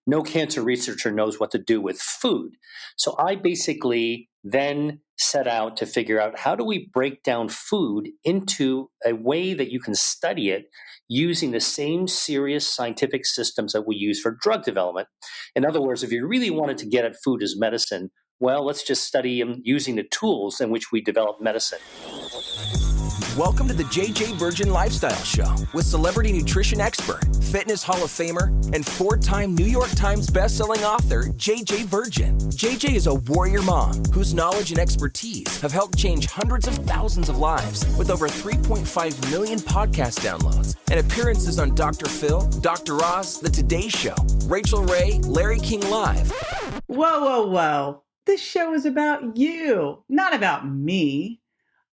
no cancer researcher knows what to do with food. So I basically then set out to figure out how do we break down food into a way that you can study it using the same serious scientific systems that we use for drug development. In other words, if you really wanted to get at food as medicine, well, let's just study them using the tools in which we develop medicine. Welcome to the JJ Virgin Lifestyle Show with celebrity nutrition expert, fitness Hall of Famer, and 4-time New York Times bestselling author, JJ Virgin. JJ is a warrior mom whose knowledge and expertise have helped change hundreds of thousands of lives with over 3.5 million podcast downloads and appearances on Dr. Phil, Dr. Oz, The Today Show, Rachel Ray, Larry King Live. Whoa. This show is about you, not about me.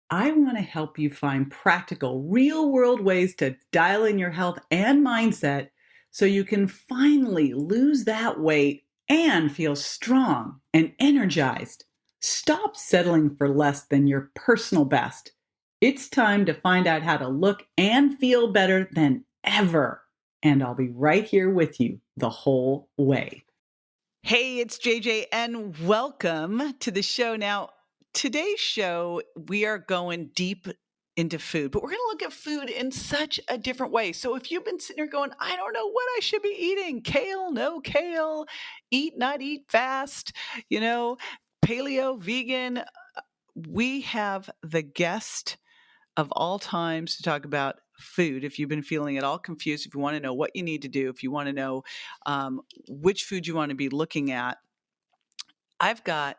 I want to help you find practical, real-world ways to dial in your health and mindset so you can finally lose that weight and feel strong and energized. Stop settling for less than your personal best. It's time to find out how to look and feel better than ever. And I'll be right here with you the whole way. Hey, it's JJ, and welcome to the show. Now, today's show, we are going deep into food, but we're going to look at food in such a different way. So if you've been sitting there going, I don't know what I should be eating, kale, no kale, eat, not eat, fast, paleo, vegan, we have the guest of all times to talk about food. If you've been feeling at all confused, if you want to know what you need to do, if you want to know which food you want to be looking at, I've got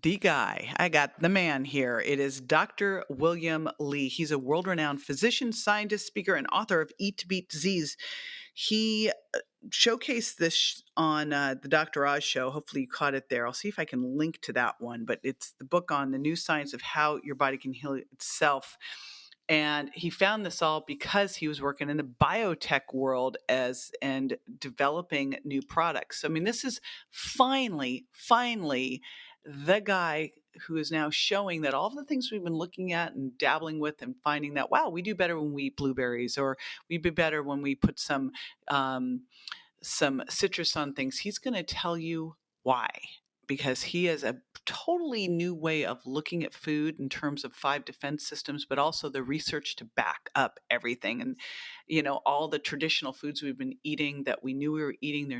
the guy. I got the man here. It is Dr. William Li. He's a world-renowned physician, scientist, speaker, and author of Eat to Beat Disease. He showcased this on the Dr. Oz show. Hopefully you caught it there. I'll see if I can link to that one, but it's the book on the new science of how your body can heal itself. And he found this all because he was working in the biotech world and developing new products. I mean, this is finally the guy who is now showing that all of the things we've been looking at and dabbling with and finding that, wow, we do better when we eat blueberries, or we do better when we put some citrus on things. He's going to tell you why, because he has a totally new way of looking at food in terms of 5 defense systems, but also the research to back up everything. And, all the traditional foods we've been eating that we knew we were eating,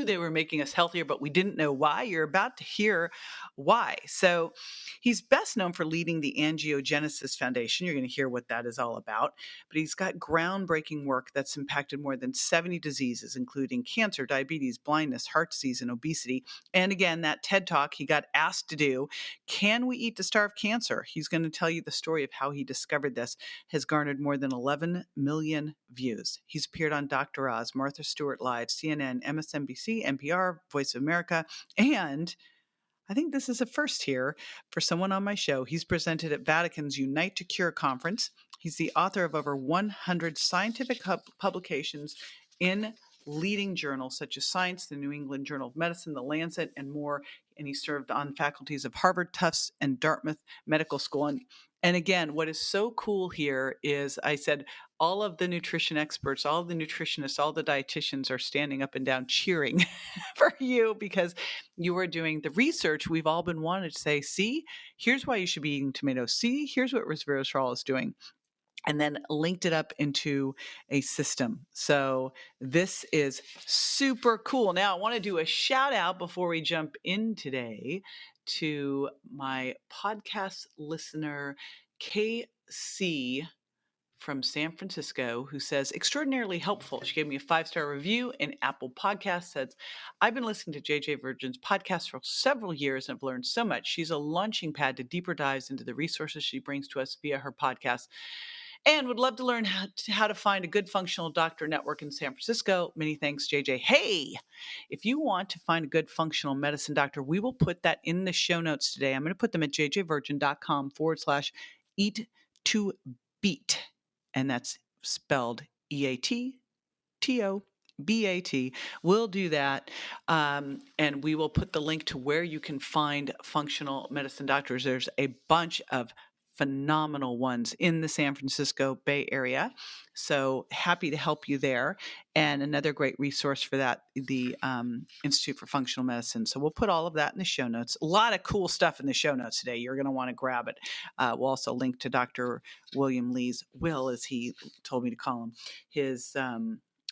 they were making us healthier, but we didn't know why. You're about to hear why. So he's best known for leading the Angiogenesis Foundation. You're going to hear what that is all about. But he's got groundbreaking work that's impacted more than 70 diseases, including cancer, diabetes, blindness, heart disease, and obesity. And again, that TED Talk he got asked to do, Can We Eat to Starve Cancer? He's going to tell you the story of how he discovered this, has garnered more than 11 million views. He's appeared on Dr. Oz, Martha Stewart Live, CNN, MSNBC, NPR, Voice of America, and I think this is a first here for someone on my show. He's presented at Vatican's Unite to Cure conference. He's the author of over 100 scientific publications in leading journals such as Science, the New England Journal of Medicine, The Lancet, and more. And he served on faculties of Harvard, Tufts, and Dartmouth Medical School. And again, what is so cool here is I said all of the nutrition experts, all of the nutritionists, all the dietitians are standing up and down cheering for you because you are doing the research we've all been wanting to say, see, here's why you should be eating tomatoes. See, here's what resveratrol is doing. And then linked it up into a system. So this is super cool. Now, I want to do a shout out before we jump in today to my podcast listener, KC from San Francisco, who says, extraordinarily helpful. She gave me a 5-star review in Apple Podcasts. Says, I've been listening to JJ Virgin's podcast for several years and have learned so much. She's a launching pad to deeper dives into the resources she brings to us via her podcast. And would love to learn how to find a good functional doctor network in San Francisco. Many thanks, JJ. Hey, if you want to find a good functional medicine doctor, we will put that in the show notes today. I'm going to put them at jjvirgin.com/eat to beat. And that's spelled EATTOBAT. We'll do that. And we will put the link to where you can find functional medicine doctors. There's a bunch of phenomenal ones in the San Francisco Bay Area. So happy to help you there. And another great resource for that, the Institute for Functional Medicine. So we'll put all of that in the show notes. A lot of cool stuff in the show notes today. You're going to want to grab it. We'll also link to Dr. William Lee's Will, as he told me to call him, his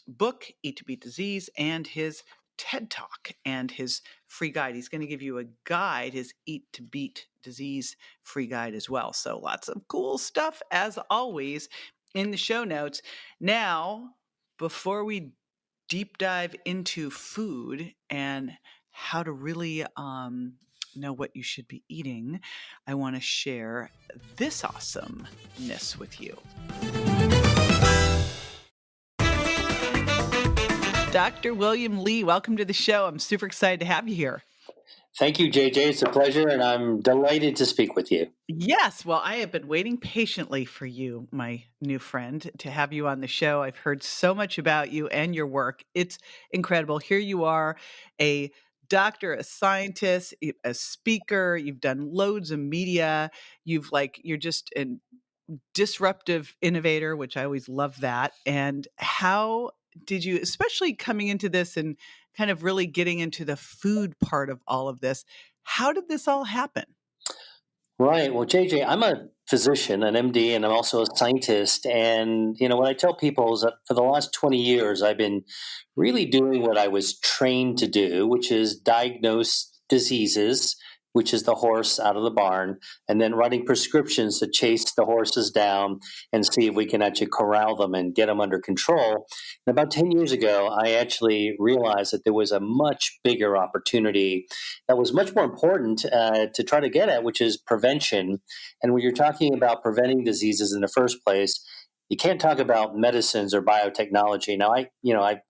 book, Eat to Beat Disease, and his TED Talk and his free guide. He's going to give you a guide, his Eat to Beat Disease free guide as well. So lots of cool stuff, as always, in the show notes. Now, before we deep dive into food and how to really know what you should be eating, I want to share this awesomeness with you. Dr. William Lee, welcome to the show. I'm super excited to have you here. Thank you, JJ. It's a pleasure, and I'm delighted to speak with you. Yes. Well, I have been waiting patiently for you, my new friend, to have you on the show. I've heard so much about you and your work. It's incredible. Here you are, a doctor, a scientist, a speaker. You've done loads of media. You're just a disruptive innovator, which I always love that. And how did you, especially coming into this and kind of really getting into the food part of all of this, how did this all happen? Right. Well, JJ, I'm a physician, an MD, and I'm also a scientist. And, what I tell people is that for the last 20 years, I've been really doing what I was trained to do, which is diagnose diseases, which is the horse out of the barn, and then writing prescriptions to chase the horses down and see if we can actually corral them and get them under control. And about 10 years ago, I actually realized that there was a much bigger opportunity that was much more important to try to get at, which is prevention. And when you're talking about preventing diseases in the first place, you can't talk about medicines or biotechnology. Now,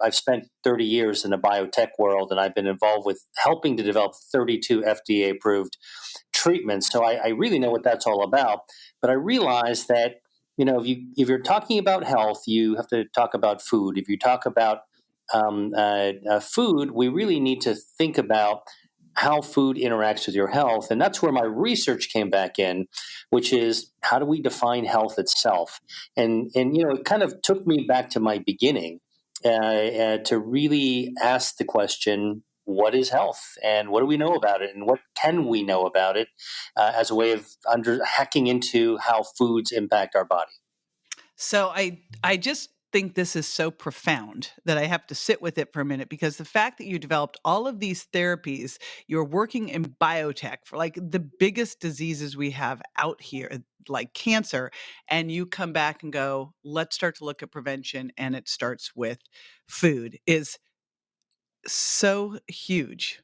I've spent 30 years in the biotech world, and I've been involved with helping to develop 32 FDA-approved treatments. So I really know what that's all about. But I realized that if you're talking about health, you have to talk about food. If you talk about food, we really need to think about how food interacts with your health. And that's where my research came back in, which is how do we define health itself? And it kind of took me back to my beginning to really ask the question, what is health? And what do we know about it? And what can we know about it as a way of hacking into how foods impact our body? So I just think this is so profound that I have to sit with it for a minute, because the fact that you developed all of these therapies, you're working in biotech for like the biggest diseases we have out here, like cancer, and you come back and go, let's start to look at prevention, and it starts with food, is so huge.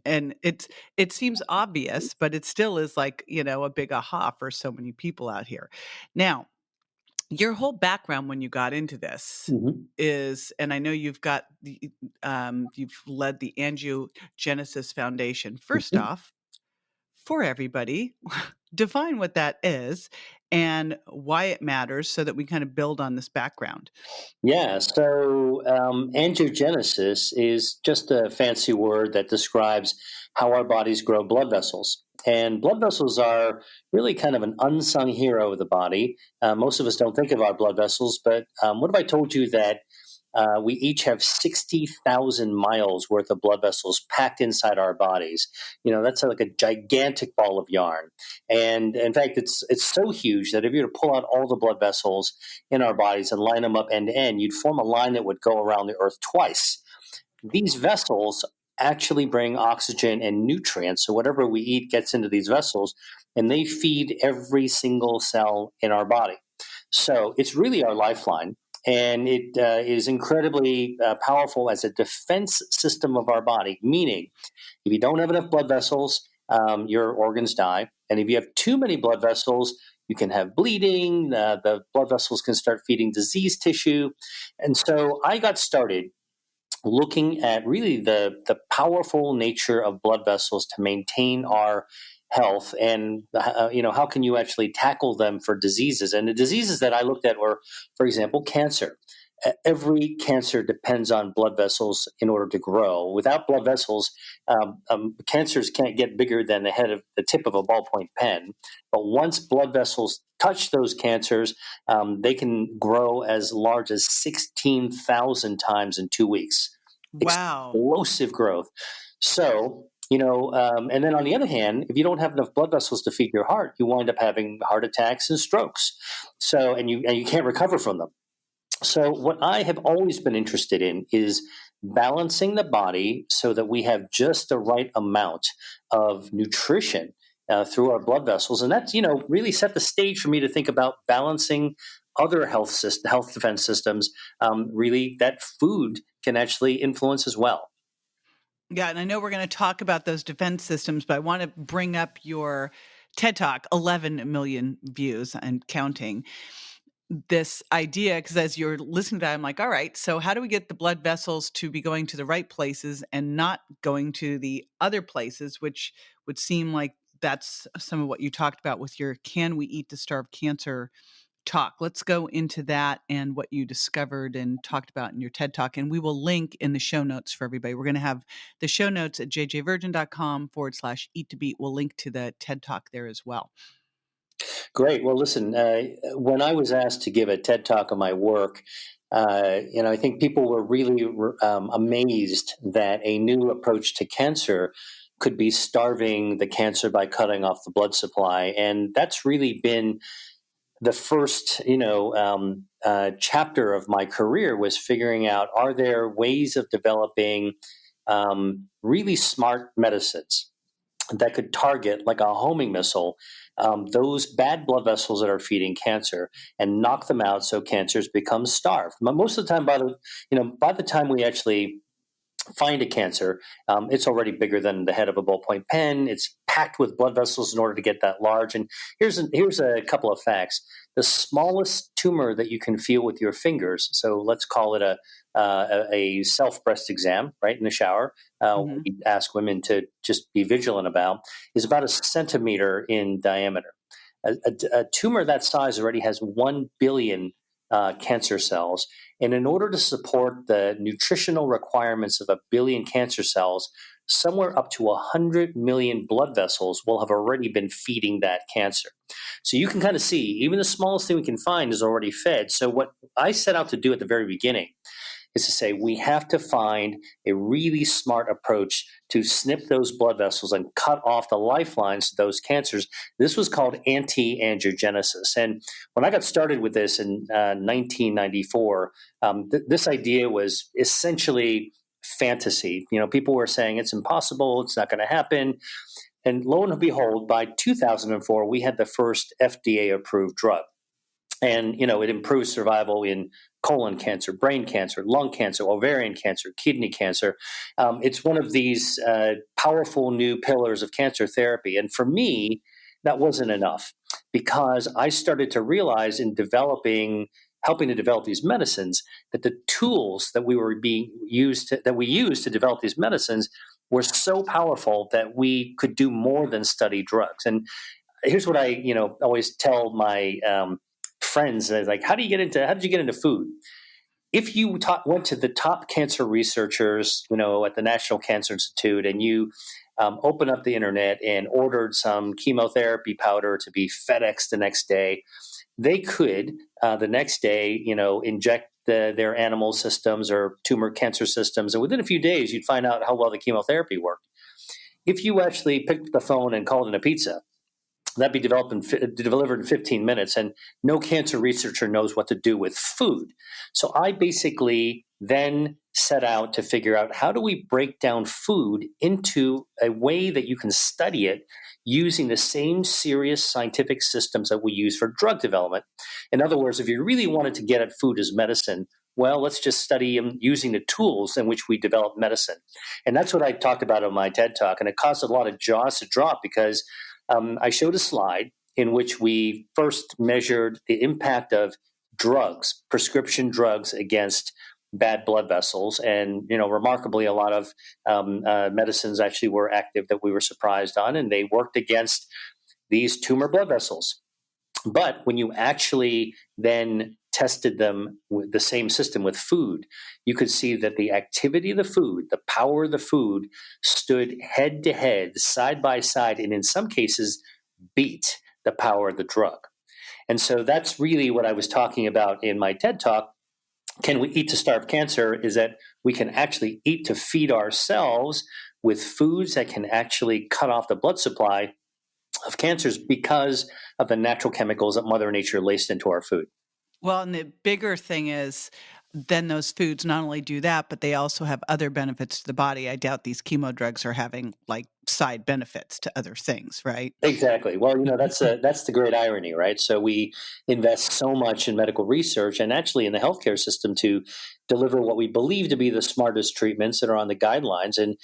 And it seems obvious, but it still is like, a big aha for so many people out here. Now, your whole background when you got into this is, and I know you've got you've led the Angiogenesis Foundation. First off, for everybody, define what that is and why it matters so that we kind of build on this background. Yeah, so angiogenesis is just a fancy word that describes how our bodies grow blood vessels. And blood vessels are really kind of an unsung hero of the body. Most of us don't think of our blood vessels, but what if I told you that we each have 60,000 miles worth of blood vessels packed inside our bodies? That's like a gigantic ball of yarn. And in fact, it's so huge that if you were to pull out all the blood vessels in our bodies and line them up end to end, you'd form a line that would go around the earth twice. These vessels actually bring oxygen and nutrients. So whatever we eat gets into these vessels, and they feed every single cell in our body. So it's really our lifeline. And it is incredibly powerful as a defense system of our body, meaning if you don't have enough blood vessels, your organs die. And if you have too many blood vessels, you can have bleeding. The blood vessels can start feeding disease tissue. And so I got started looking at really the powerful nature of blood vessels to maintain our health, and how can you actually tackle them for diseases? And the diseases that I looked at were, for example, cancer. every cancer depends on blood vessels in order to grow. Without blood vessels, cancers can't get bigger than the tip of a ballpoint pen. But once blood vessels touch those cancers, they can grow as large as 16,000 times in 2 weeks. Wow. Explosive growth. So, and then on the other hand, if you don't have enough blood vessels to feed your heart, you wind up having heart attacks and strokes. So, and you can't recover from them. So, what I have always been interested in is balancing the body so that we have just the right amount of nutrition through our blood vessels, and that's really set the stage for me to think about balancing other health defense systems. Really, that food can actually influence as well. Yeah, and I know we're going to talk about those defense systems, but I want to bring up your TED Talk, 11 million views and counting. This idea, because as you're listening to that, I'm like, all right, so how do we get the blood vessels to be going to the right places and not going to the other places, which would seem like that's some of what you talked about with your Can We Eat to Starve Cancer talk. Let's go into that and what you discovered and talked about in your TED Talk. And we will link in the show notes for everybody. We're going to have the show notes at jjvirgin.com/eat to beat. We'll link to the TED Talk there as well. Great. Well, listen, when I was asked to give a TED Talk on my work, I think people were really amazed that a new approach to cancer could be starving the cancer by cutting off the blood supply. And that's really been the first, chapter of my career, was figuring out, are there ways of developing really smart medicines that could target, like a homing missile, those bad blood vessels that are feeding cancer and knock them out so cancers become starved. Most of the time, by the time we actually find a cancer, it's already bigger than the head of a ballpoint pen. It's packed with blood vessels in order to get that large. And here's a couple of facts. The smallest tumor that you can feel with your fingers, so let's call it a self-breast exam, right, in the shower, we ask women to just be vigilant about, is about a centimeter in diameter. A tumor that size already has 1 billion cancer cells. And in order to support the nutritional requirements of 1 billion cancer cells, somewhere up to 100 million blood vessels will have already been feeding that cancer. So you can kind of see, even the smallest thing we can find is already fed. So what I set out to do at the very beginning is to say we have to find a really smart approach to snip those blood vessels and cut off the lifelines to those cancers. This was called anti-angiogenesis. And when I got started with this in 1994, this idea was essentially fantasy. People were saying it's impossible, it's not going to happen. And lo and behold, by 2004, we had the first FDA-approved drug. And, it improves survival in colon cancer, brain cancer, lung cancer, ovarian cancer, kidney cancer. It's one of these powerful new pillars of cancer therapy. And for me, that wasn't enough, because I started to realize in helping to develop these medicines, that the tools that we used to develop these medicines were so powerful that we could do more than study drugs. And here's what I, always tell my friends, like, how did you get into food? If you went to the top cancer researchers, at the National Cancer Institute, and you opened up the internet and ordered some chemotherapy powder to be FedExed the next day, they could the next day, inject their animal systems or tumor cancer systems, and within a few days, you'd find out how well the chemotherapy worked. If you actually picked up the phone and called in a pizza, that'd be delivered in 15 minutes, and no cancer researcher knows what to do with food. So I basically then set out to figure out, how do we break down food into a way that you can study it using the same serious scientific systems that we use for drug development. In other words, if you really wanted to get at food as medicine, well, let's just study them using the tools in which we develop medicine. And that's what I talked about in my TED Talk, and it caused a lot of jaws to drop, because I showed a slide in which we first measured the impact of drugs, prescription drugs, against bad blood vessels. And, remarkably, a lot of medicines actually were active that we were surprised on, and they worked against these tumor blood vessels. But when you actually then tested them with the same system with food, you could see that the activity of the food, the power of the food, stood head to head, side by side, and in some cases beat the power of the drug. And so that's really what I was talking about in my TED Talk. Can we eat to starve cancer? Is that we can actually eat to feed ourselves with foods that can actually cut off the blood supply of cancers because of the natural chemicals that Mother Nature laced into our food. Well, and the bigger thing is then those foods not only do that, but they also have other benefits to the body. I doubt these chemo drugs are having like side benefits to other things, right? Exactly. Well, that's the great irony, right? So we invest so much in medical research and actually in the healthcare system to deliver what we believe to be the smartest treatments that are on the guidelines. And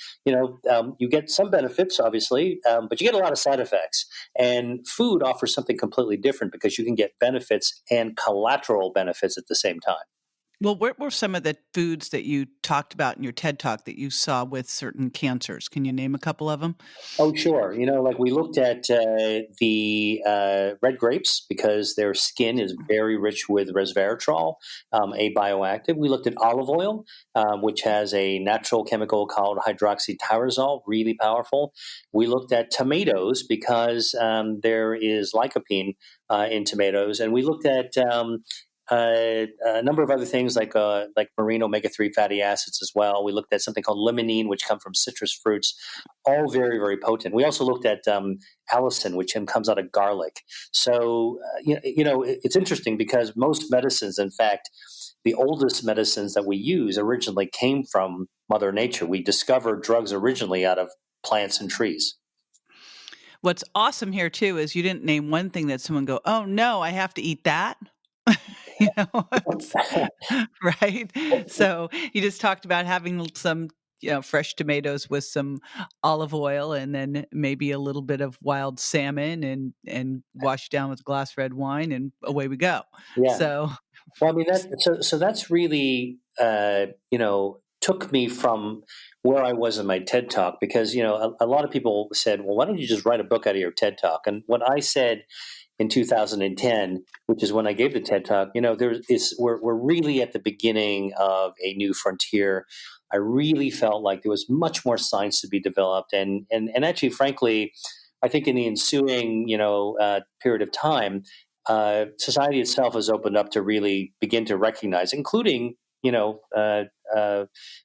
you get some benefits, obviously, but you get a lot of side effects. And food offers something completely different because you can get benefits and collateral benefits at the same time. Well, what were some of the foods that you talked about in your TED Talk that you saw with certain cancers? Can you name a couple of them? Oh, sure. Like we looked at the red grapes because their skin is very rich with resveratrol, a bioactive. We looked at olive oil, which has a natural chemical called hydroxytyrosol, really powerful. We looked at tomatoes because there is lycopene in tomatoes. And we looked at a number of other things like marine omega-3 fatty acids as well. We looked at something called limonene, which come from citrus fruits, all very, very potent. We also looked at allicin, which comes out of garlic. So, it's interesting because most medicines, in fact, the oldest medicines that we use originally came from Mother Nature. We discovered drugs originally out of plants and trees. What's awesome here, too, is you didn't name one thing that someone go, oh, no, I have to eat that. Right? So you just talked about having some, fresh tomatoes with some olive oil and then maybe a little bit of wild salmon and wash down with a glass of red wine and away we go. Yeah. So, Well, I mean, so that's really, took me from where I was in my TED Talk because, a lot of people said, well, why don't you just write a book out of your TED Talk? And what I said in 2010, which is when I gave the TED Talk, we're really at the beginning of a new frontier. I really felt like there was much more science to be developed, and actually, frankly, I think in the ensuing period of time, society itself has opened up to really begin to recognize, including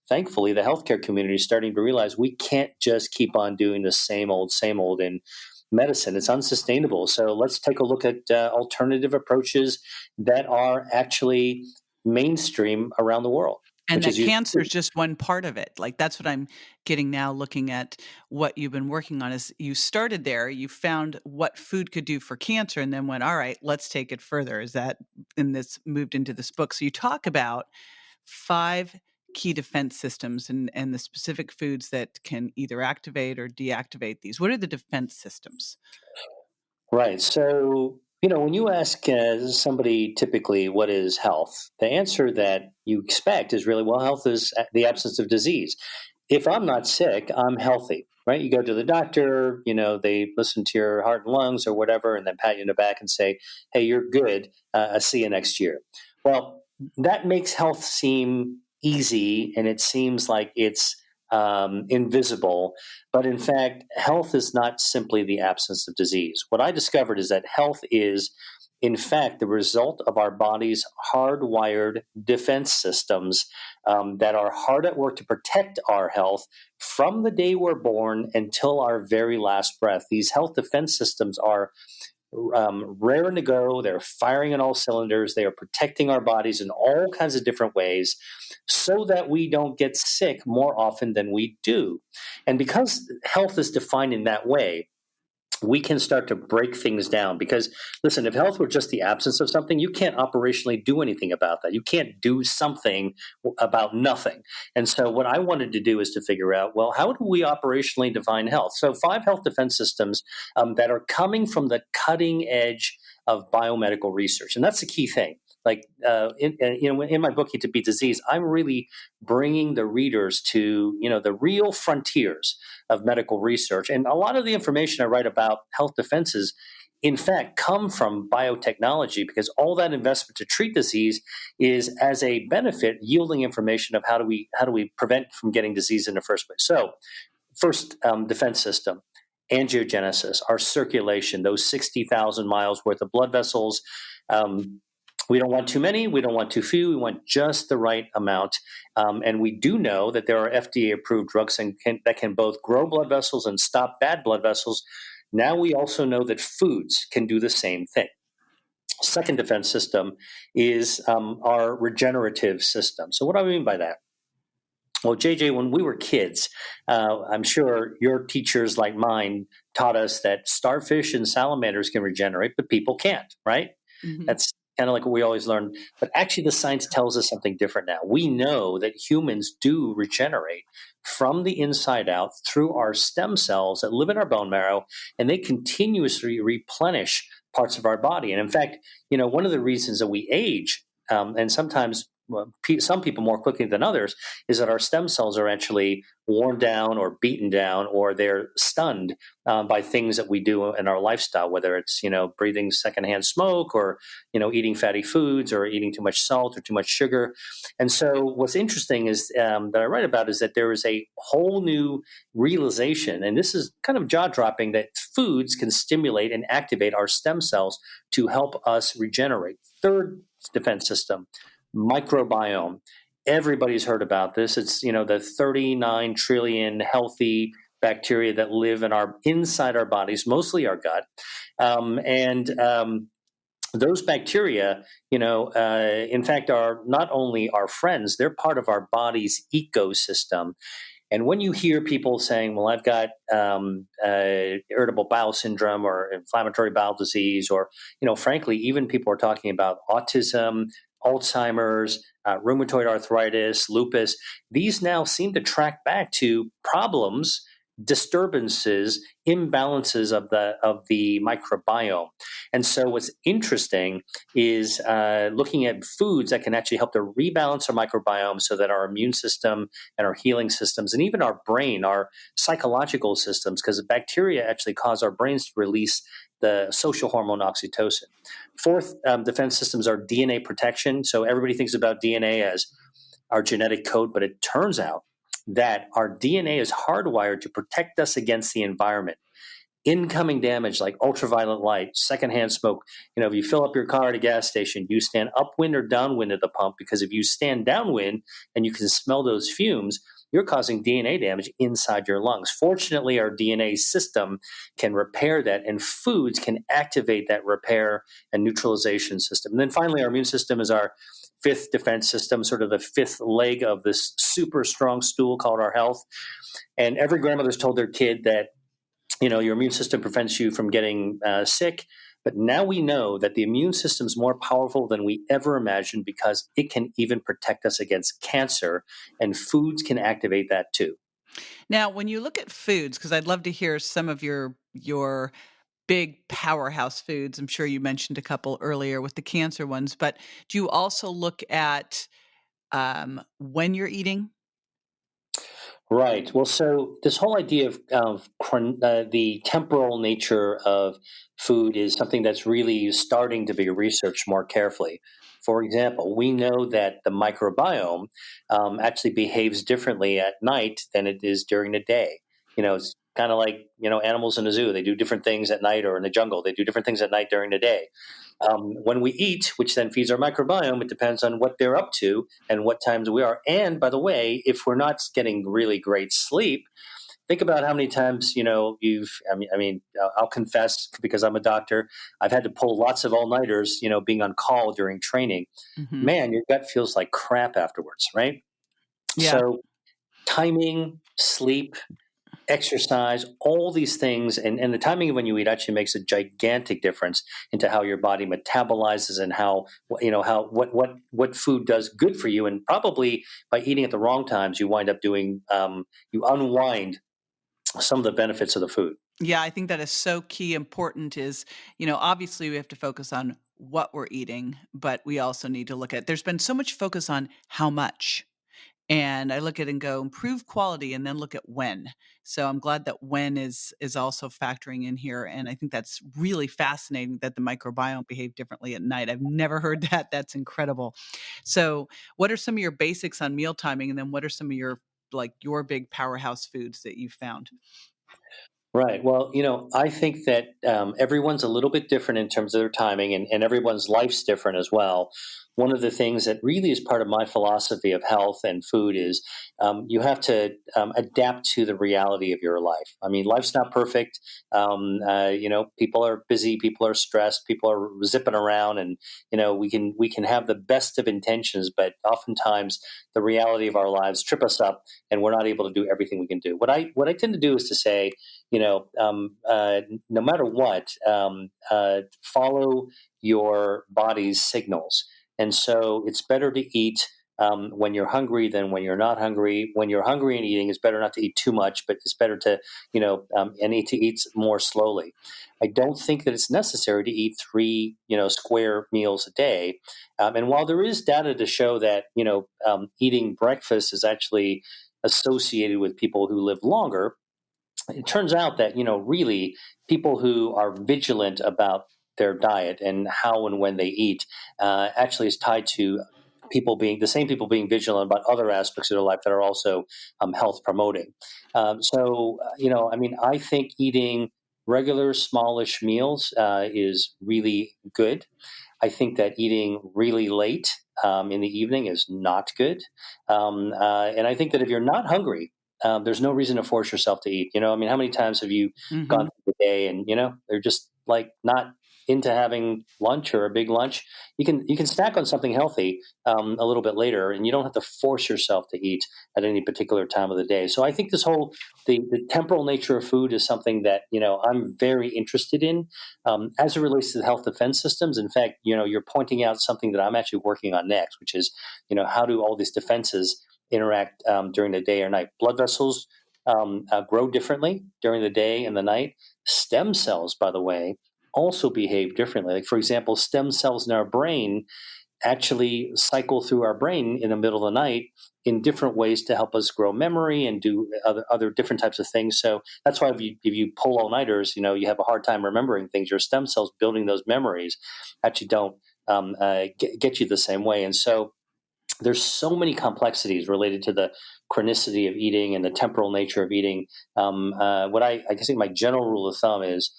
thankfully, the healthcare community is starting to realize we can't just keep on doing the same old, in medicine. It's unsustainable. So let's take a look at alternative approaches that are actually mainstream around the world. and that cancer is just one part of it. Like that's what I'm getting now looking at what you've been working on is you started there, you found what food could do for cancer and then went, all right, let's take it further. Is that in this moved into this book? So you talk about 5 key defense systems and the specific foods that can either activate or deactivate these. What are the defense systems? Right. So, when you ask somebody typically what is health, the answer that you expect is really, well, health is the absence of disease. If I'm not sick, I'm healthy, right? You go to the doctor, they listen to your heart and lungs or whatever, and then pat you in the back and say, hey, you're good. I'll see you next year. Well, that makes health seem easy, and it seems like it's invisible. But in fact, health is not simply the absence of disease. What I discovered is that health is, in fact, the result of our body's hardwired defense systems that are hard at work to protect our health from the day we're born until our very last breath. These health defense systems are raring to go. They're firing on all cylinders. They are protecting our bodies in all kinds of different ways so that we don't get sick more often than we do. And because health is defined in that way, we can start to break things down because, listen, if health were just the absence of something, you can't operationally do anything about that. You can't do something about nothing. And so what I wanted to do is to figure out, well, how do we operationally define health? So 5 health defense systems that are coming from the cutting edge of biomedical research. And that's the key thing. like in my book, Eat to Beat Disease, I'm really bringing the readers to the real frontiers of medical research, and a lot of the information I write about health defenses, in fact, come from biotechnology, because all that investment to treat disease is as a benefit yielding information of how do we prevent from getting disease in the first place. So first, defense system, angiogenesis, our circulation, those 60,000 miles worth of blood vessels. We don't want too many. We don't want too few. We want just the right amount. And we do know that there are FDA-approved drugs that can both grow blood vessels and stop bad blood vessels. Now we also know that foods can do the same thing. Second defense system is our regenerative system. So what do I mean by that? Well, JJ, when we were kids, I'm sure your teachers like mine taught us that starfish and salamanders can regenerate, but people can't, right? Mm-hmm. That's kind of like what we always learned. But actually, the science tells us something different now. We know that humans do regenerate from the inside out through our stem cells that live in our bone marrow, and they continuously replenish parts of our body. And in fact, one of the reasons that we age, and sometimes some people more quickly than others, is that our stem cells are actually worn down or beaten down, or they're stunned by things that we do in our lifestyle, whether it's breathing secondhand smoke, or eating fatty foods, or eating too much salt or too much sugar. And so what's interesting is that I write about is that there is a whole new realization, and this is kind of jaw-dropping, that foods can stimulate and activate our stem cells to help us regenerate. Third defense system, microbiome. Everybody's heard about this. It's the 39 trillion healthy bacteria that live inside our bodies, mostly our gut, and those bacteria, in fact, are not only our friends; they're part of our body's ecosystem. And when you hear people saying, well, I've got irritable bowel syndrome or inflammatory bowel disease, or, frankly, even people are talking about autism, Alzheimer's, rheumatoid arthritis, lupus, these now seem to track back to problems, disturbances, imbalances of the microbiome. And so what's interesting is looking at foods that can actually help to rebalance our microbiome so that our immune system and our healing systems, and even our brain, our psychological systems, because the bacteria actually cause our brains to release the social hormone oxytocin. Fourth defense systems are DNA protection. So everybody thinks about DNA as our genetic code, but it turns out that our DNA is hardwired to protect us against the environment. Incoming damage like ultraviolet light, secondhand smoke. If you fill up your car at a gas station, you stand upwind or downwind of the pump, because if you stand downwind and you can smell those fumes, you're causing DNA damage inside your lungs. Fortunately, our DNA system can repair that, and foods can activate that repair and neutralization system. And then finally, our immune system is our fifth defense system, sort of the fifth leg of this super strong stool called our health. And every grandmother's told their kid that, your immune system prevents you from getting sick. But now we know that the immune system is more powerful than we ever imagined, because it can even protect us against cancer, and foods can activate that too. Now, when you look at foods, because I'd love to hear some of your big powerhouse foods. I'm sure you mentioned a couple earlier with the cancer ones, but do you also look at when you're eating? Right. Well, so this whole idea of the temporal nature of food is something that's really starting to be researched more carefully. For example, we know that the microbiome actually behaves differently at night than it is during the day. It's kind of like, animals in a zoo. They do different things at night, or in the jungle. They do different things at night during the day. When we eat, which then feeds our microbiome, it depends on what they're up to and what times we are. And by the way, if we're not getting really great sleep, think about how many times, I'll confess, because I'm a doctor, I've had to pull lots of all-nighters, being on call during training. Mm-hmm. Man, your gut feels like crap afterwards, right? Yeah. So timing, sleep, exercise, all these things, and the timing of when you eat actually makes a gigantic difference into how your body metabolizes, and how what food does good for you. And probably by eating at the wrong times, you wind up doing you unwind some of the benefits of the food. Yeah, I think that is so key important is, obviously we have to focus on what we're eating, but we also need to look at, there's been so much focus on how much. And I look at it and go improve quality and then look at when. So I'm glad that when is also factoring in here. And I think that's really fascinating that the microbiome behave differently at night. I've never heard that. That's incredible. So what are some of your basics on meal timing? And then what are some of your your big powerhouse foods that you've found? Right. Well, I think that everyone's a little bit different in terms of their timing, and everyone's life's different as well. One of the things that really is part of my philosophy of health and food is you have to adapt to the reality of your life. I mean, life's not perfect. People are busy, people are stressed, people are zipping around, and we can have the best of intentions, but oftentimes the reality of our lives trip us up, and we're not able to do everything we can do. What I tend to do is to say, no matter what, follow your body's signals. And so it's better to eat when you're hungry than when you're not hungry. When you're hungry and eating, it's better not to eat too much, but it's better to, and to eat more slowly. I don't think that it's necessary to eat three, square meals a day. And while there is data to show that, eating breakfast is actually associated with people who live longer, it turns out that really people who are vigilant about their diet and how and when they eat actually is tied to people being vigilant about other aspects of their life that are also health promoting. I think eating regular smallish meals is really good. I think that eating really late in the evening is not good. And I think that if you're not hungry, there's no reason to force yourself to eat. How many times have you gone Hmm. through the day and they're just like not into having lunch or a big lunch? You can snack on something healthy a little bit later, and you don't have to force yourself to eat at any particular time of the day. So I think the temporal nature of food is something that I'm very interested in as it relates to the health defense systems. In fact, you're pointing out something that I'm actually working on next, which is how do all these defenses interact during the day or night. Blood vessels grow differently during the day and the night. Stem cells, by the way, also behave differently. Like, for example, stem cells in our brain actually cycle through our brain in the middle of the night in different ways to help us grow memory and do other different types of things. So that's why if you pull all-nighters, you have a hard time remembering things. Your stem cells building those memories actually don't get you the same way. And so there's so many complexities related to the chronicity of eating and the temporal nature of eating. What I guess my general rule of thumb is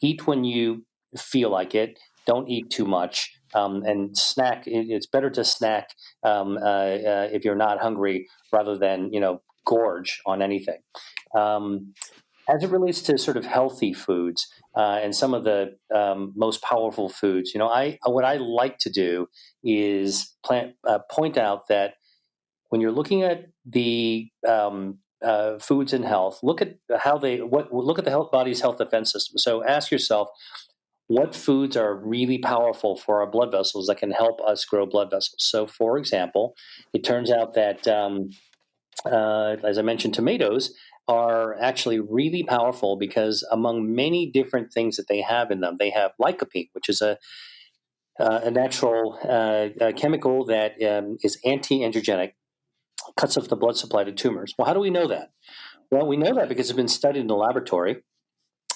eat when you feel like it. Don't eat too much, and snack. It's better to snack if you're not hungry rather than gorge on anything. Um, as it relates to sort of healthy foods and some of the most powerful foods, what I like to do is point out that when you're looking at the foods and health, look at look at the body's health defense system. So ask yourself, what foods are really powerful for our blood vessels that can help us grow blood vessels? So, for example, it turns out that as I mentioned, tomatoes are actually really powerful because among many different things that they have in them, they have lycopene, which is a natural chemical that is anti-angiogenic, cuts off the blood supply to tumors. Well, how do we know that? Well, we know that because it's been studied in the laboratory.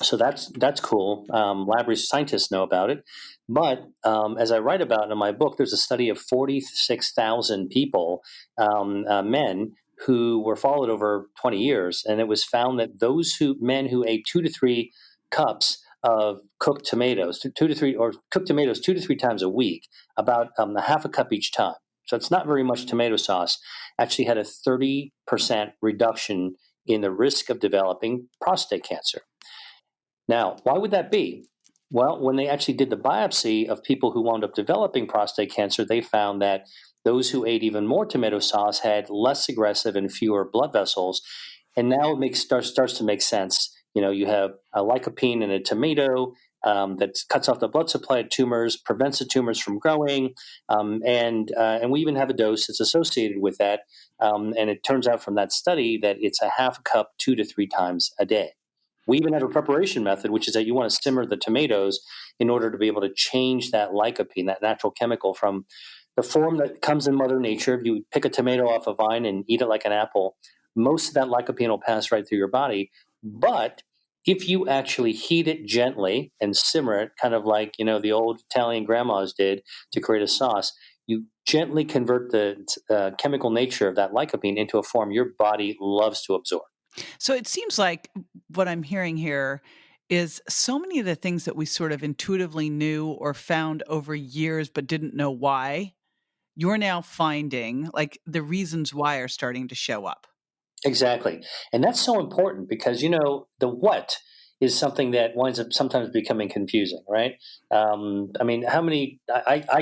So that's cool. Lab scientists know about it. But as I write about in my book, there's a study of 46,000 people, men, who were followed over 20 years, and it was found that men who ate 2 to 3 cups of cooked tomatoes, 2 to 3 times a week, about a half a cup each time. So it's not very much tomato sauce. Actually, had a 30% reduction in the risk of developing prostate cancer. Now, why would that be? Well, when they actually did the biopsy of people who wound up developing prostate cancer, they found that those who ate even more tomato sauce had less aggressive and fewer blood vessels. And now starts to make sense. You have a lycopene in a tomato that cuts off the blood supply to tumors, prevents the tumors from growing, and we even have a dose that's associated with that. And it turns out from that study that it's a half cup 2 to 3 times a day. We even have a preparation method, which is that you want to simmer the tomatoes in order to be able to change that lycopene, that natural chemical, from the form that comes in Mother Nature. If you pick a tomato off a vine and eat it like an apple, most of that lycopene will pass right through your body. But if you actually heat it gently and simmer it, kind of like, the old Italian grandmas did to create a sauce, you gently convert the chemical nature of that lycopene into a form your body loves to absorb. So it seems like what I'm hearing here is so many of the things that we sort of intuitively knew or found over years but didn't know why, you're now finding like the reasons why are starting to show up. Exactly. And that's so important because, the what is something that winds up sometimes becoming confusing, right? I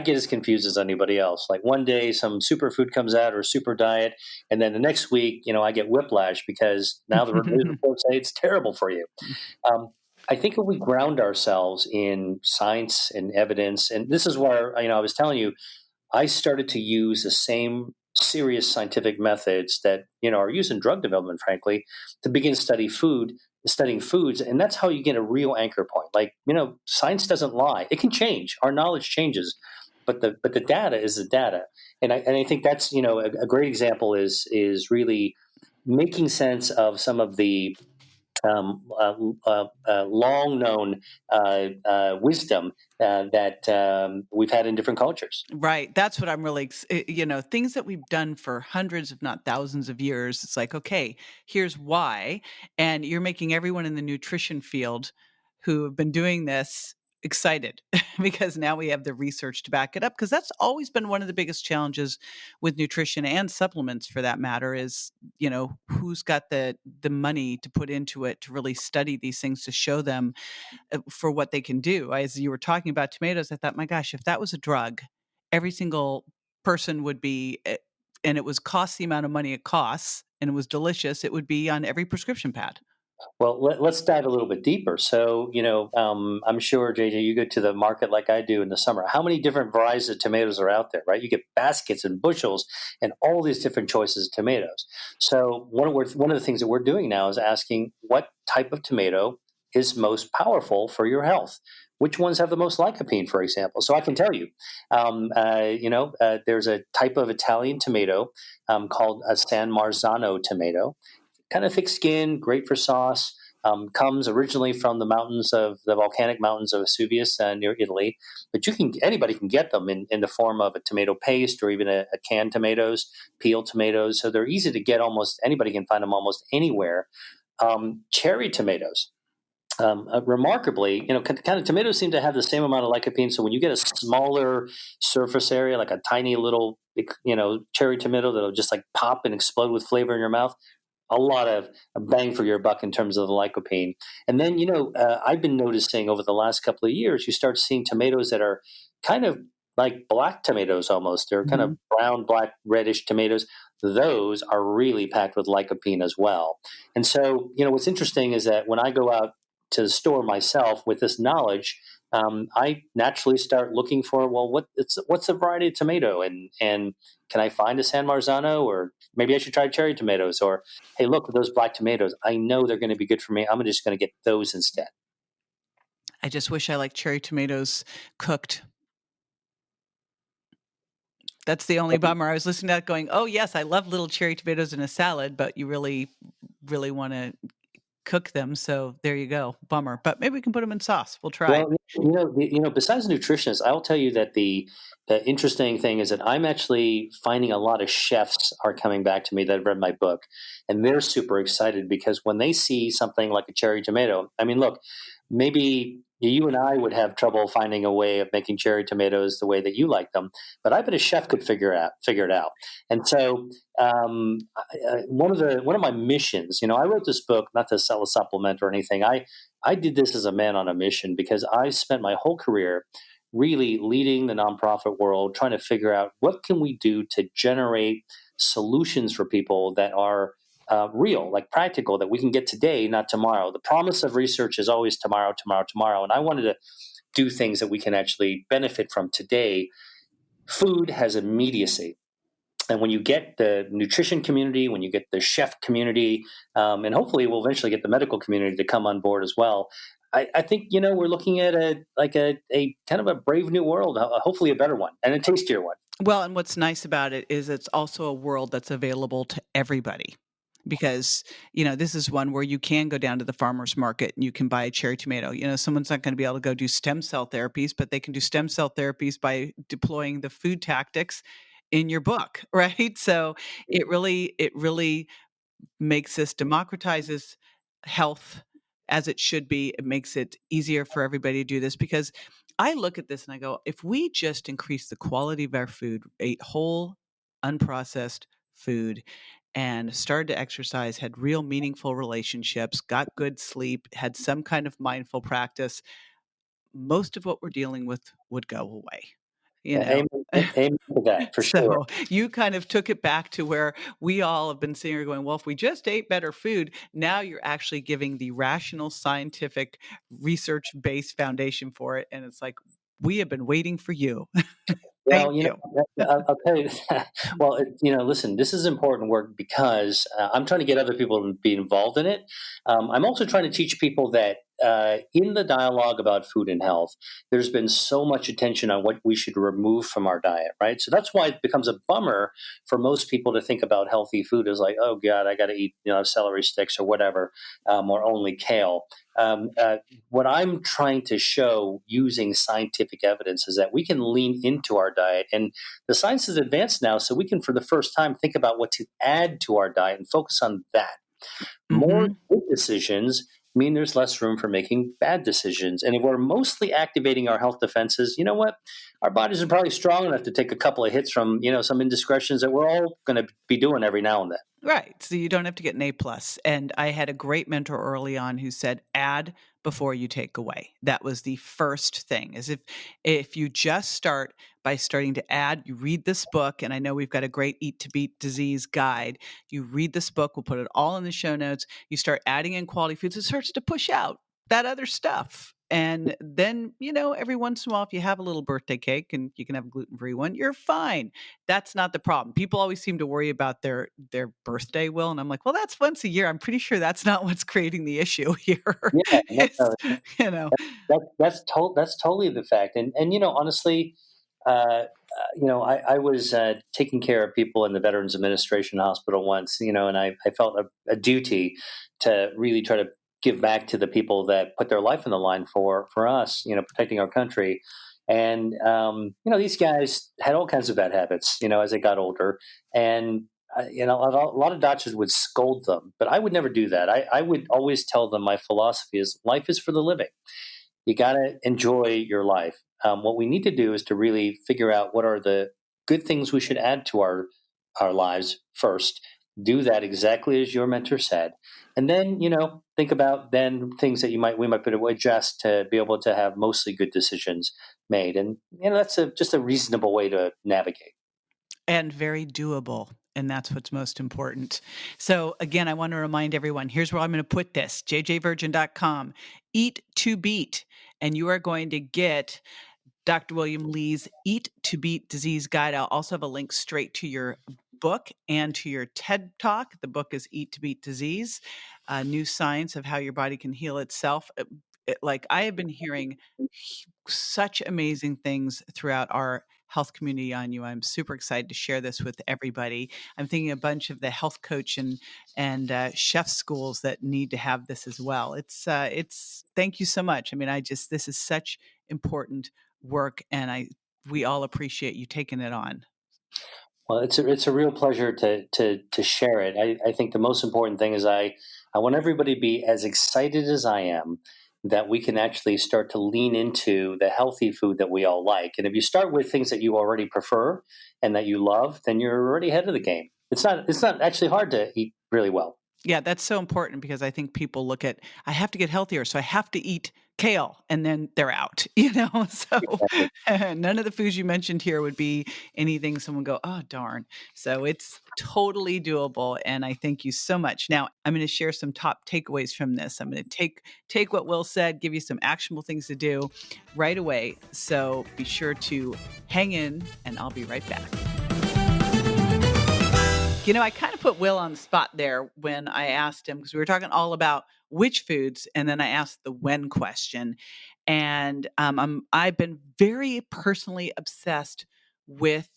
get as confused as anybody else. Like one day some superfood comes out or super diet, and then the next week, I get whiplash because now the news reports say it's terrible for you. Um, I think if we ground ourselves in science and evidence, and this is where, I was telling you, I started to use the same serious scientific methods that are used in drug development, frankly, to begin studying foods, and that's how you get a real anchor point. Like science doesn't lie; it can change. Our knowledge changes, but the data is the data, and I think that's a great example is making sense of some of the long known wisdom that we've had in different cultures. Right. That's what I'm really, things that we've done for hundreds, if not thousands of years. It's like, okay, here's why. And you're making everyone in the nutrition field who have been doing this excited because now we have the research to back it up. Because that's always been one of the biggest challenges with nutrition and supplements, for that matter, is, who's got the money to put into it to really study these things to show them for what they can do. As you were talking about tomatoes, I thought, my gosh, if that was a drug, every single person would be, and it was cost the amount of money it costs, and it was delicious, it would be on every prescription pad. Well, let's dive a little bit deeper. So, I'm sure, JJ, you go to the market like I do in the summer. How many different varieties of tomatoes are out there, right? You get baskets and bushels and all these different choices of tomatoes. So, one of the things that we're doing now is asking what type of tomato is most powerful for your health. Which ones have the most lycopene, for example? So I can tell you, there's a type of Italian tomato called a San Marzano tomato, kind of thick skin, great for sauce. Comes originally from the volcanic mountains of Vesuvius near Italy, but anybody can get them in the form of a tomato paste or even a canned tomatoes, peeled tomatoes. So they're easy to get. Almost anybody can find them almost anywhere. Cherry tomatoes. Remarkably, kind of tomatoes seem to have the same amount of lycopene. So when you get a smaller surface area, like a tiny little, cherry tomato that'll just like pop and explode with flavor in your mouth, a lot of a bang for your buck in terms of the lycopene. And then, I've been noticing over the last couple of years, you start seeing tomatoes that are kind of like black tomatoes almost. They're kind of brown, black, reddish tomatoes. Those are really packed with lycopene as well. And so, what's interesting is that when I go out to the store myself with this knowledge, I naturally start looking for, well, what's a variety of tomato, and can I find a San Marzano, or maybe I should try cherry tomatoes, or hey, look, those black tomatoes, I know they're going to be good for me. I'm just going to get those instead. I just wish I liked cherry tomatoes cooked. That's the only bummer. I was listening to that going, oh yes, I love little cherry tomatoes in a salad, but you really, really want to cook them. So there you go. Bummer. But maybe we can put them in sauce. We'll try. Well, besides nutritionists, I'll tell you that the interesting thing is that I'm actually finding a lot of chefs are coming back to me that have read my book, and they're super excited because when they see something like a cherry tomato, I mean, look, maybe you and I would have trouble finding a way of making cherry tomatoes the way that you like them, but I bet a chef could figure it out. And so, one of my missions, I wrote this book not to sell a supplement or anything. I did this as a man on a mission because I spent my whole career really leading the nonprofit world, trying to figure out what can we do to generate solutions for people that are real, like practical, that we can get today, not tomorrow. The promise of research is always tomorrow, tomorrow, tomorrow. And I wanted to do things that we can actually benefit from today. Food has immediacy. And when you get the nutrition community, when you get the chef community, and hopefully we'll eventually get the medical community to come on board as well. I think we're looking at a kind of a brave new world, hopefully a better one and a tastier one. Well, and what's nice about it is it's also a world that's available to everybody because, this is one where you can go down to the farmer's market and you can buy a cherry tomato. Someone's not going to be able to go do stem cell therapies, but they can do stem cell therapies by deploying the food tactics in your book, right? So it really makes this democratizes health as it should be. It makes it easier for everybody to do this because I look at this and I go, if we just increase the quality of our food, ate whole, unprocessed food, and started to exercise, had real meaningful relationships, got good sleep, had some kind of mindful practice, most of what we're dealing with would go away. You know, Amen, amen to that for sure. so you kind of took it back to where we all have been sitting here going, well, if we just ate better food, now you're actually giving the rational, scientific, research-based foundation for it. And it's like, we have been waiting for you. Thank Well, you. I'll tell you. Well, listen, this is important work because I'm trying to get other people to be involved in it. I'm also trying to teach people that in the dialogue about food and health, there's been so much attention on what we should remove from our diet, right? So that's why it becomes a bummer for most people to think about healthy food as like, oh God, I got to eat celery sticks or whatever, or only kale. What I'm trying to show using scientific evidence is that we can lean into our diet, and the science is advanced now, so we can, for the first time, think about what to add to our diet and focus on that. More good decisions mean there's less room for making bad decisions. And if we're mostly activating our health defenses, you know what? Our bodies are probably strong enough to take a couple of hits from, some indiscretions that we're all going to be doing every now and then. Right. So you don't have to get an A plus. And I had a great mentor early on who said, add before you take away. That was the first thing, is if you just start by starting to add, you read this book, and I know we've got a great Eat to Beat Disease guide. You read this book, we'll put it all in the show notes. You start adding in quality foods, it starts to push out that other stuff. And then, every once in a while, if you have a little birthday cake and you can have a gluten-free one, you're fine. That's not the problem. People always seem to worry about their birthday will. And I'm like, well, that's once a year. I'm pretty sure that's not what's creating the issue here. Yeah, It's, you know, that's totally the fact. And honestly, I was taking care of people in the Veterans Administration Hospital once, and I felt a duty to really try to give back to the people that put their life on the line for us, protecting our country. And, these guys had all kinds of bad habits, as they got older. And, a lot of doctors would scold them, but I would never do that. I would always tell them my philosophy is life is for the living. You got to enjoy your life. What we need to do is to really figure out what are the good things we should add to our lives first. Do that exactly as your mentor said, and then think about then things that we might be able to adjust to be able to have mostly good decisions made. And that's just a reasonable way to navigate. and very doable. And that's what's most important. So again, I want to remind everyone, here's where I'm going to put this, jjvirgin.com, Eat to Beat, and you are going to get Dr. William Lee's Eat to Beat Disease Guide. I'll also have a link straight to your book and to your TED Talk. The book is Eat to Beat Disease, New Science of How Your Body Can Heal Itself. Like I have been hearing such amazing things throughout our health community on you. I'm super excited to share this with everybody. I'm thinking a bunch of the health coach and chef schools that need to have this as well. It's thank you so much. I mean, this is such important work, and we all appreciate you taking it on. Well, it's a real pleasure to share it. I think the most important thing is I want everybody to be as excited as I am that we can actually start to lean into the healthy food that we all like. And if you start with things that you already prefer and that you love, then you're already ahead of the game. It's not actually hard to eat really well. Yeah, that's so important because I think people look at, I have to get healthier, so I have to eat kale, and then they're out, So none of the foods you mentioned here would be anything someone go, oh, darn. So it's totally doable, and I thank you so much. Now, I'm going to share some top takeaways from this. I'm going to take what Will said, give you some actionable things to do right away. So be sure to hang in, and I'll be right back. I kind of put Will on the spot there when I asked him, because we were talking all about which foods, and then I asked the when question. And I've been very personally obsessed with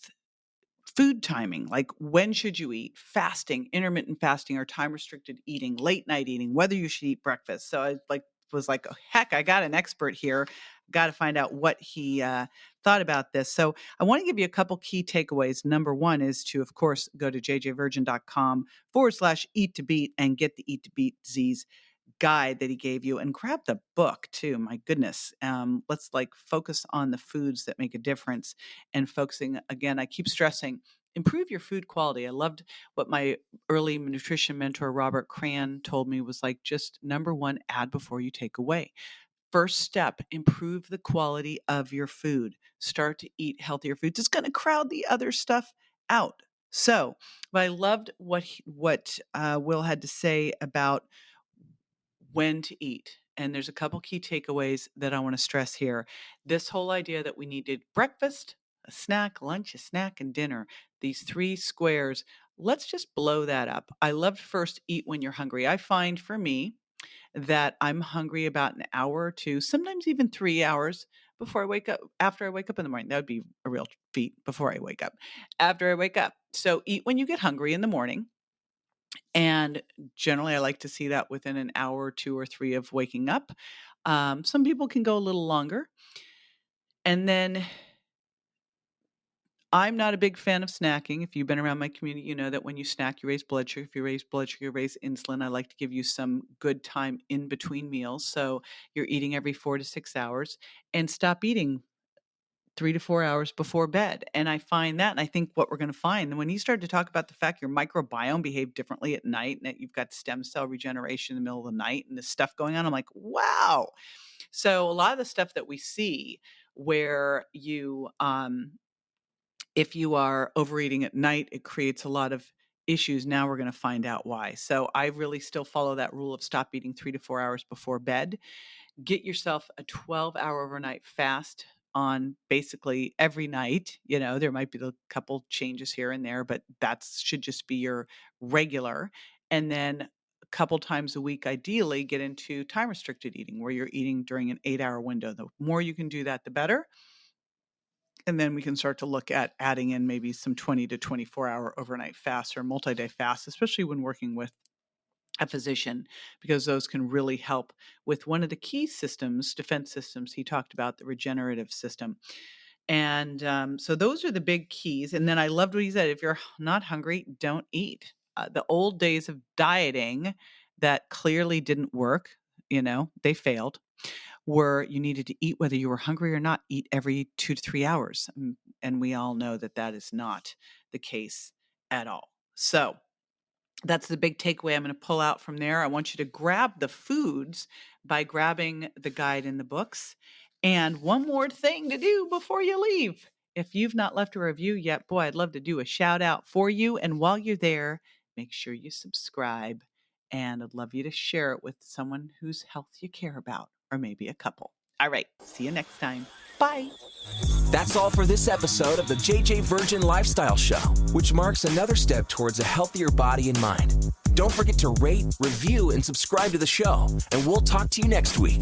food timing. Like, when should you eat? Fasting, intermittent fasting, or time restricted eating, late night eating, whether you should eat breakfast. So I was like, oh, heck, I got an expert here. Got to find out what he thought about this. So I want to give you a couple key takeaways. Number one is to, of course, go to jjvirgin.com/eat to beat and get the Eat to Beat Disease guide that he gave you, and grab the book too. My goodness. Let's focus on the foods that make a difference, and focusing again, I keep stressing, improve your food quality. I loved what my early nutrition mentor, Robert Cran, told me was just number one, add before you take away. First step, improve the quality of your food. Start to eat healthier foods. It's going to crowd the other stuff out. So, but I loved what Will had to say about when to eat. And there's a couple key takeaways that I want to stress here. This whole idea that we needed breakfast, a snack, lunch, a snack, and dinner, these three squares, let's just blow that up. I love first eat when you're hungry. I find for me that I'm hungry about an hour or two, sometimes even 3 hours before I wake up, after I wake up in the morning. That would be a real feat, before I wake up, after I wake up. So eat when you get hungry in the morning. And generally, I like to see that within an hour or 2 or 3 of waking up. Some people can go a little longer. And then I'm not a big fan of snacking. If you've been around my community, you know that when you snack, you raise blood sugar. If you raise blood sugar, you raise insulin. I like to give you some good time in between meals. So you're eating every 4 to 6 hours, and stop eating 3 to 4 hours before bed. And I find that, and I think what we're going to find, when you start to talk about the fact your microbiome behave differently at night, and that you've got stem cell regeneration in the middle of the night and this stuff going on, I'm like, wow. So a lot of the stuff that we see where if you are overeating at night, it creates a lot of issues. Now we're going to find out why. So I really still follow that rule of stop eating 3 to 4 hours before bed. Get yourself a 12-hour overnight fast on basically every night. There might be a couple changes here and there, but that should just be your regular. And then a couple times a week, ideally, get into time restricted eating, where you're eating during an 8-hour window. The more you can do that, the better. And then we can start to look at adding in maybe some 20 to 24-hour overnight fasts or multi-day fasts, especially when working with a physician, because those can really help with one of the key systems, defense systems he talked about, the regenerative system. And so those are the big keys. And then I loved what he said, if you're not hungry, don't eat. The old days of dieting that clearly didn't work, they failed, were you needed to eat whether you were hungry or not, eat every 2 to 3 hours. And we all know that that is not the case at all. So that's the big takeaway I'm going to pull out from there. I want you to grab the foods by grabbing the guide in the books. And one more thing to do before you leave. If you've not left a review yet, boy, I'd love to do a shout out for you. And while you're there, make sure you subscribe. And I'd love you to share it with someone whose health you care about, or maybe a couple. All right. See you next time. Bye. That's all for this episode of the JJ Virgin Lifestyle Show, which marks another step towards a healthier body and mind. Don't forget to rate, review, and subscribe to the show, and we'll talk to you next week.